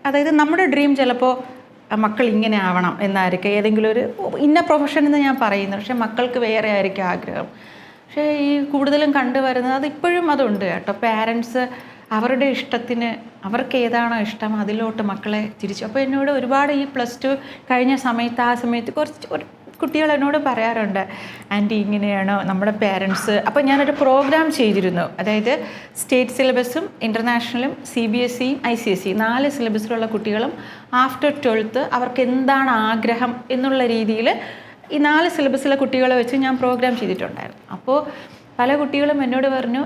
അതായത് നമ്മുടെ ഡ്രീം ചിലപ്പോൾ മക്കൾ ഇങ്ങനെ ആവണം എന്നായിരിക്കും, ഏതെങ്കിലും ഒരു ഇന്ന പ്രൊഫഷൻ എന്ന് ഞാൻ പറയുന്നത്, പക്ഷേ മക്കൾക്ക് വേറെ ആയിരിക്കും ആഗ്രഹം. പക്ഷേ ഈ കൂടുതലും കണ്ടുവരുന്നത് അതിപ്പോഴും അതുണ്ട് കേട്ടോ. പാരൻസ് അവരുടെ ഇഷ്ടത്തിന് അവർക്ക് ഏതാണോ ഇഷ്ടം അതിലോട്ട് മക്കളെ തിരിച്ചു. അപ്പോൾ എന്നോട് ഒരുപാട് ഈ +2 കഴിഞ്ഞ സമയത്ത് ആ സമയത്ത് കുറച്ച് കുട്ടികൾ എന്നോട് പറയാറുണ്ട്, ആൻറ്റി ഇങ്ങനെയാണോ നമ്മുടെ പേരൻസ്. അപ്പോൾ ഞാനൊരു പ്രോഗ്രാം ചെയ്തിരുന്നു, അതായത് സ്റ്റേറ്റ് സിലബസും ഇൻ്റർനാഷണലും CBSE ICSE 4 സിലബസിലുള്ള കുട്ടികളും ആഫ്റ്റർ 12th അവർക്ക് എന്താണ് ആഗ്രഹം എന്നുള്ള രീതിയിൽ ഈ 4 സിലബസിലെ കുട്ടികളെ വെച്ച് ഞാൻ പ്രോഗ്രാം ചെയ്തിട്ടുണ്ടായിരുന്നു. അപ്പോൾ പല കുട്ടികളും എന്നോട് പറഞ്ഞു,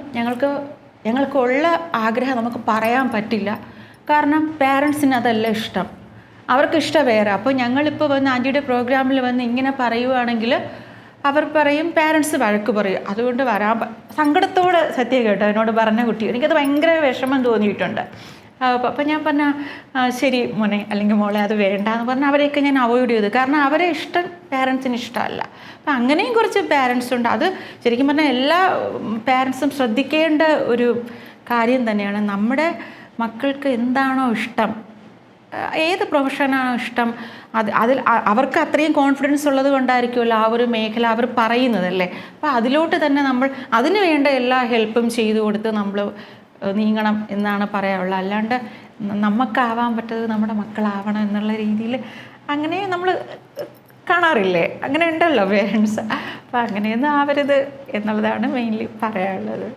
ഞങ്ങൾക്കുള്ള ആഗ്രഹം നമുക്ക് പറയാൻ പറ്റില്ല, കാരണം പാരൻസിന് അതല്ല ഇഷ്ടം, അവർക്ക് ഇഷ്ടം വേറെ. അപ്പോൾ ഞങ്ങളിപ്പോൾ വന്ന് ആൻറ്റിയുടെ പ്രോഗ്രാമിൽ വന്ന് ഇങ്ങനെ പറയുവാണെങ്കിൽ അവർ പറയും പാരൻസ് വഴക്ക് പറയും, അതുകൊണ്ട് സങ്കടത്തോടെ സത്യം കേട്ടോ എന്നോട് പറഞ്ഞ കുട്ടി. എനിക്കത് ഭയങ്കര വിഷമം തോന്നിയിട്ടുണ്ട്. അപ്പം ഞാൻ പറഞ്ഞ ശരി മോനെ അല്ലെങ്കിൽ മോളെ അത് വേണ്ട എന്ന് പറഞ്ഞാൽ അവരെയൊക്കെ ഞാൻ അവോയ്ഡ് ചെയ്തു, കാരണം അവരെ ഇഷ്ടം പാരൻസിന് ഇഷ്ടമല്ല. അപ്പം അങ്ങനെയും കുറച്ച് പാരൻസ് ഉണ്ട്. അത് ശരിക്കും പറഞ്ഞാൽ എല്ലാ പാരൻസും ശ്രദ്ധിക്കേണ്ട ഒരു കാര്യം തന്നെയാണ്. നമ്മുടെ മക്കൾക്ക് എന്താണോ ഇഷ്ടം, ഏത് പ്രൊഫഷനാണോ ഇഷ്ടം, അതിൽ അവർക്ക് അത്രയും കോൺഫിഡൻസ് ഉള്ളത് കൊണ്ടായിരിക്കുമല്ലോ ആ ഒരു മേഖല അവർ പറയുന്നതല്ലേ. അപ്പോൾ അതിലോട്ട് തന്നെ നമ്മൾ അതിന് വേണ്ട എല്ലാ ഹെൽപ്പും ചെയ്തു കൊടുത്ത് നമ്മൾ നീങ്ങണം എന്നാണ് പറയാനുള്ളത്. അല്ലാണ്ട് നമുക്കാവാൻ പറ്റത് നമ്മുടെ മക്കളാവണം എന്നുള്ള രീതിയിൽ അങ്ങനെ നമ്മൾ കാണാറില്ലേ, അങ്ങനെ ഉണ്ടല്ലോ പേരൻസ്. അപ്പോൾ അങ്ങനെയൊന്നും ആവരുത് എന്നുള്ളതാണ് മെയിൻലി പറയാനുള്ളത്.